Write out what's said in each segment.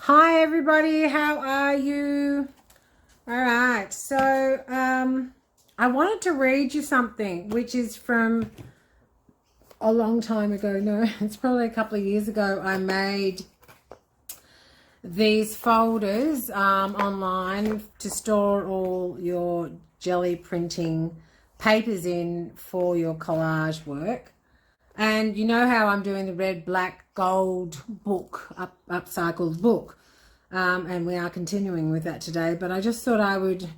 Hi everybody, how are you? All right, so I wanted to read you something which is from a long time ago. No, it's probably a couple of years ago. I made these folders online to store all your jelly printing papers in for your collage work. And you know how I'm doing the red, black, gold book, upcycled book. And we are continuing with that today. But I just thought I would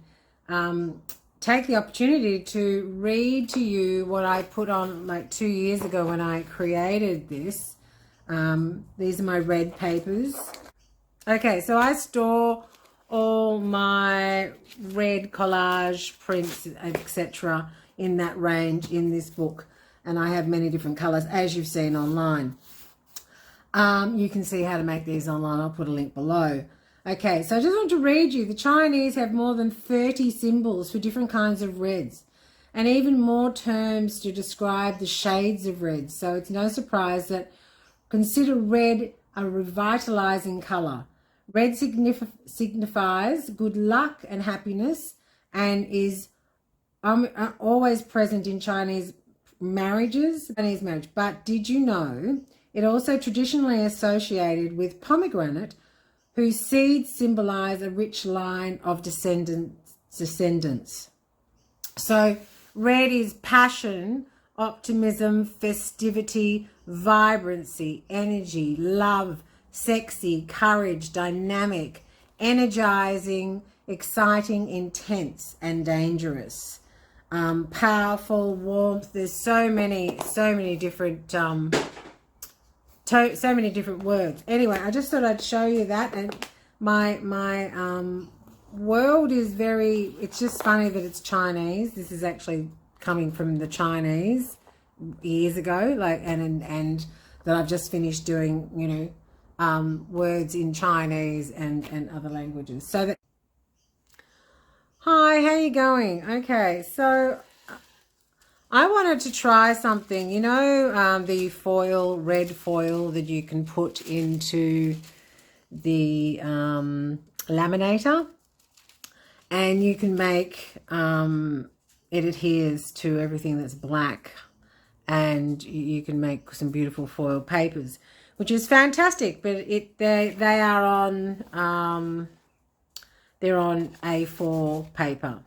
take the opportunity to read to you what I put on like 2 years ago when I created this. These are my red papers. Okay, so I store all my red collage prints, etc., in that range in this book. And I have many different colors, as you've seen online. You can see how to make these online. I'll put a link below. Okay, so I just want to read you. The Chinese have more than 30 symbols for different kinds of reds and even more terms to describe the shades of red. So it's no surprise that consider red a revitalizing color. Red signifies good luck and happiness and is always present in Chinese marriages. But did you know it also traditionally associated with pomegranate, whose seeds symbolize a rich line of descendants. So red is passion, optimism, festivity, vibrancy, energy, love, sexy, courage, dynamic, energizing, exciting, intense, and dangerous. Powerful, warmth. There's so many different so many different words. Anyway, I just thought I'd show you that. And my world is very, it's just funny that it's Chinese. This is actually coming from the Chinese years ago, like, and that I've just finished doing, you know, words in Chinese and other languages. So that, hi, how you going? Okay, so I wanted to try something, you know, the foil, red foil that you can put into the laminator, and you can make, it adheres to everything that's black, and you can make some beautiful foil papers, which is fantastic. But they are on, they're on A4 paper.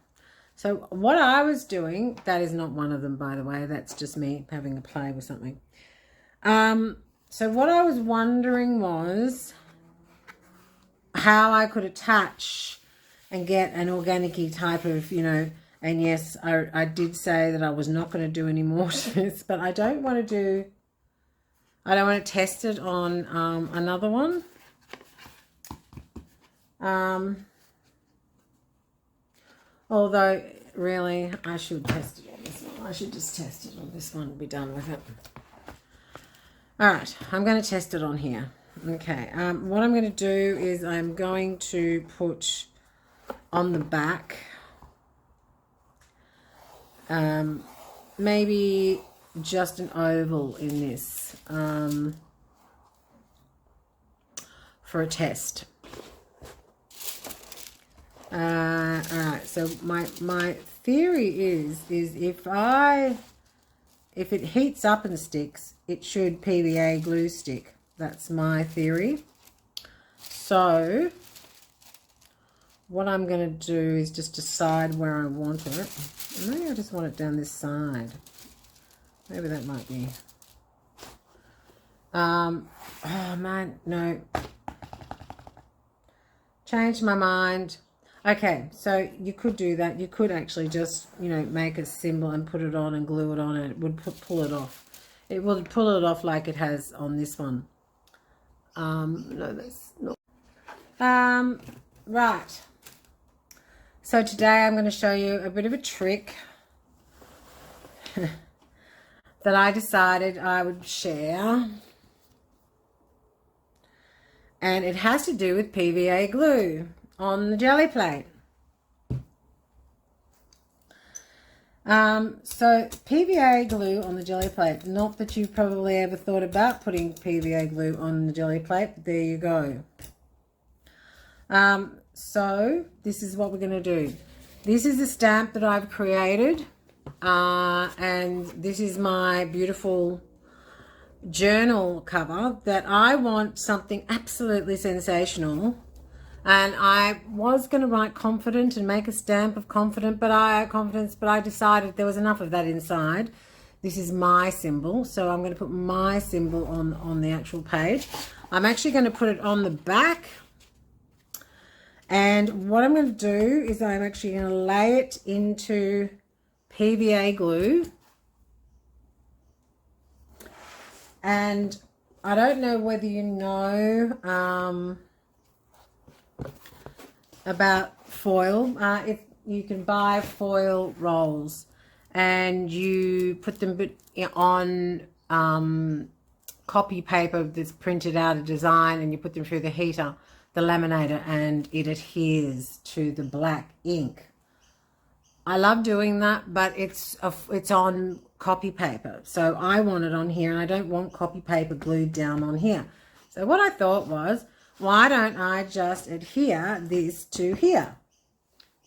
So what I was doing, that is not one of them, by the way. That's just me having a play with something. So what I was wondering was how I could attach and get an organic-y type of, you know, and yes, I did say that I was not going to do any more to this, but I don't want to test it on another one. Although, really, I should test it on this one. I should just test it on this one and be done with it. All right, I'm going to test it on here. Okay, what I'm going to do is I'm going to put on the back, maybe just an oval in this for a test. All right, so my theory is if it heats up and sticks, it should PVA glue stick. That's my theory. So what I'm going to do is just decide where I want it. Maybe I just want it down this side. Maybe that might be. Oh man, no. Changed my mind. Okay, so you could do that. You could actually just, you know, make a symbol and put it on and glue it on, and it would pull it off. It will pull it off like it has on this one. No, that's not. Right. So today I'm going to show you a bit of a trick that I decided I would share. And it has to do with PVA glue on the jelly plate. So PVA glue on the jelly plate. Not that you've probably ever thought about putting PVA glue on the jelly plate, but there you go. So this is what we're going to do. This is a stamp that I've created, and this is my beautiful journal cover that I want something absolutely sensational. And I was going to write confident and make a stamp of confidence, but I decided there was enough of that inside. This is my symbol, so I'm going to put my symbol on the actual page. I'm actually going to put it on the back. And what I'm going to do is I'm actually going to lay it into PVA glue. And I don't know whether you know about foil. If you can buy foil rolls and you put them on copy paper that's printed out a design, and you put them through the heater, the laminator, and it adheres to the black ink. I love doing that, but it's on copy paper. So I want it on here, and I don't want copy paper glued down on here. So what I thought was, why don't I just adhere this to here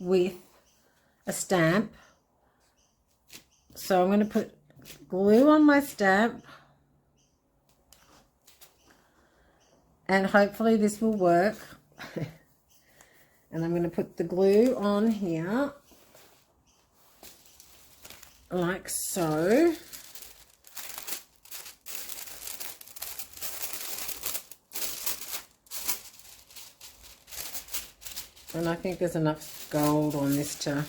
with a stamp? So I'm going to put glue on my stamp, and hopefully this will work. And I'm going to put the glue on here like so. And I think there's enough gold on this to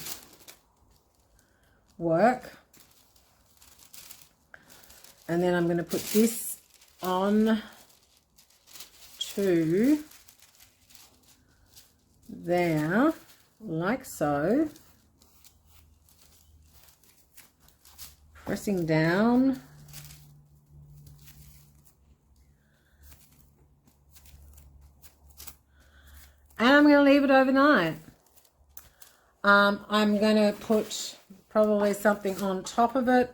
work. And then I'm going to put this on to there, like so. Pressing down. And I'm going to leave it overnight. I'm going to put probably something on top of it.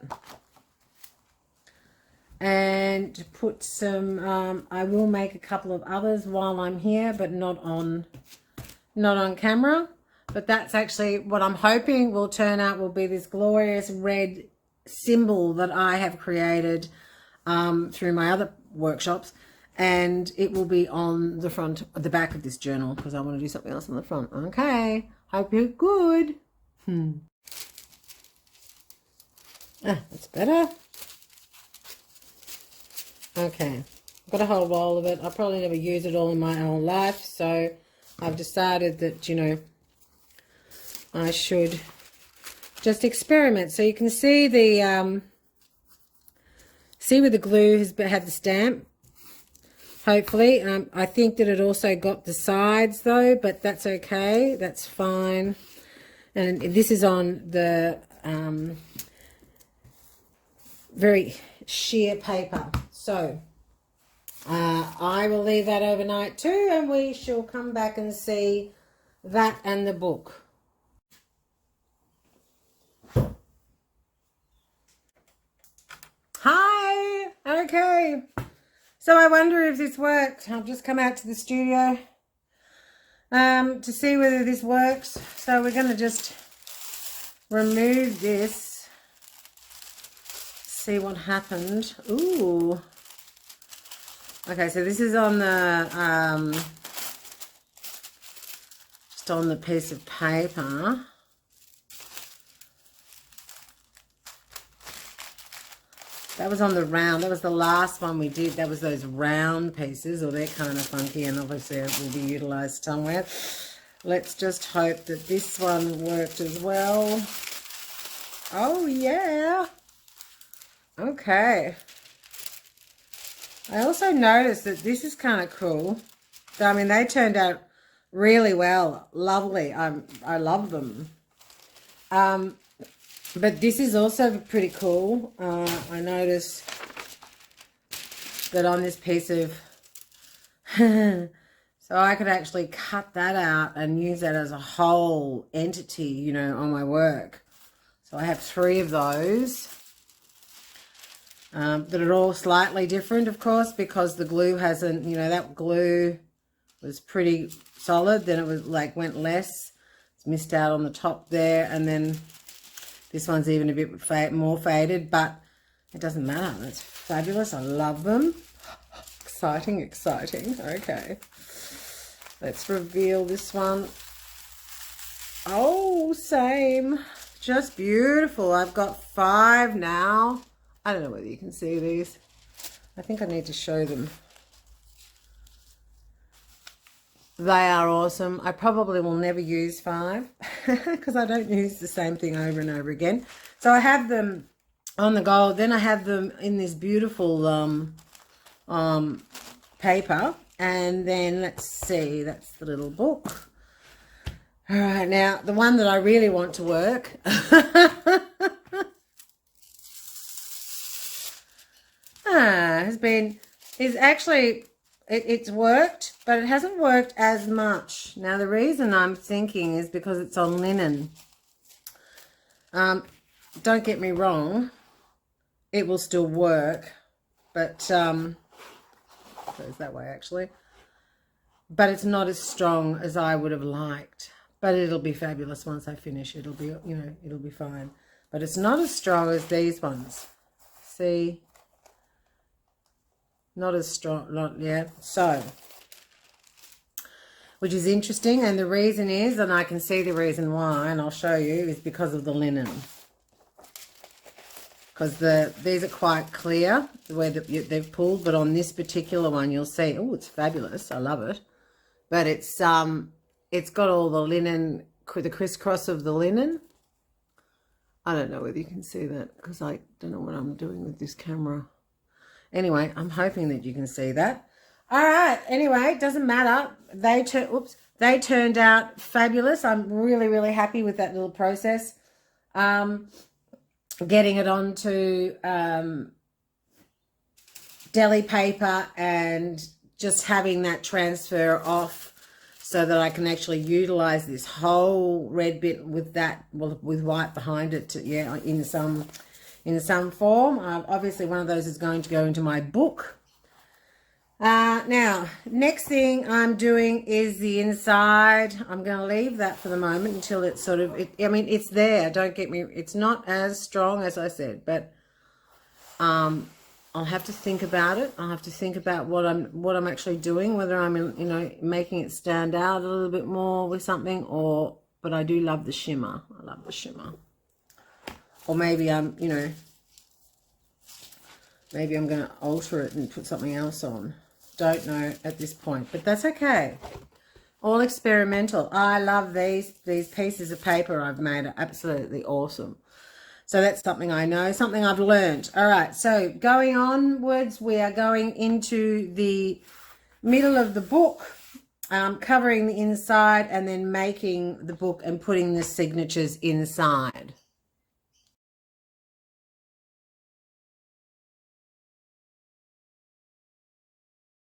And put some, I will make a couple of others while I'm here, but not on camera. But that's actually what I'm hoping will turn out, will be this glorious red symbol that I have created through my other workshops. And it will be on the front, the back of this journal, because I want to do something else on the front. Okay, hope you're good. That's better. Okay, I've got a whole roll of it. I'll probably never use it all in my own life, so I've decided that, you know, I should just experiment. So you can see the, see where the glue has had the stamp, hopefully. I think that it also got the sides though, but that's okay, that's fine. And this is on the very sheer paper. So I will leave that overnight too, and we shall come back and see that and the book. Hi. Okay. So I wonder if this worked. I've just come out to the studio to see whether this works. So we're going to just remove this. See what happened. Ooh. Okay, so this is on the just on the piece of paper. That was on the round. That was the last one we did. That was those round pieces, or they're kind of funky, and obviously it will be utilized somewhere. Let's just hope that this one worked as well. Oh yeah. Okay. I also noticed that this is kind of cool. I mean, they turned out really well. Lovely. I love them. But this is also pretty cool. I noticed that on this piece of... so I could actually cut that out and use that as a whole entity, you know, on my work. So I have 3 of those. That are all slightly different, of course, because the glue hasn't, you know, that glue was pretty solid. Then it was like went less. It's missed out on the top there. And then this one's even a bit more faded, but it doesn't matter. That's fabulous. I love them. Exciting, exciting. Okay. Let's reveal this one. Oh, same. Just beautiful. I've got 5 now. I don't know whether you can see these. I think I need to show them. They are awesome. I probably will never use 5 because I don't use the same thing over and over again. So I have them on the gold. Then I have them in this beautiful paper. And then let's see, that's the little book. All right, now the one that I really want to work it's worked, but it hasn't worked as much. Now the reason I'm thinking is because it's on linen. Don't get me wrong, it will still work, but goes that way actually. But it's not as strong as I would have liked. But it'll be fabulous once I finish. It'll be, you know, it'll be fine. But it's not as strong as these ones. See? Not as strong, not yet. So, which is interesting. And the reason is, and I can see the reason why, and I'll show you, is because of the linen. Because these are quite clear, the way that they've pulled. But on this particular one, you'll see, oh, it's fabulous. I love it. But it's got all the linen, the crisscross of the linen. I don't know whether you can see that because I don't know what I'm doing with this camera. Anyway, I'm hoping that you can see that. All right. Anyway, it doesn't matter. They turned out fabulous. I'm really, really happy with that little process. Getting it onto deli paper and just having that transfer off so that I can actually utilize this whole red bit with that, well, with white behind it, in some form. Obviously, one of those is going to go into my book. Now, next thing I'm doing is the inside. I'm going to leave that for the moment until it's sort of, I mean, it's there. Don't get me, it's not as strong as I said, but I'll have to think about it. I'll have to think about what I'm actually doing, whether I'm, you know, making it stand out a little bit more with something, but I do love the shimmer. I love the shimmer. Or maybe you know, maybe I'm going to alter it and put something else on. Don't know at this point, but that's okay. All experimental. I love these pieces of paper I've made are absolutely awesome. So that's something I know, something I've learned. All right, so going onwards, we are going into the middle of the book, covering the inside and then making the book and putting the signatures inside.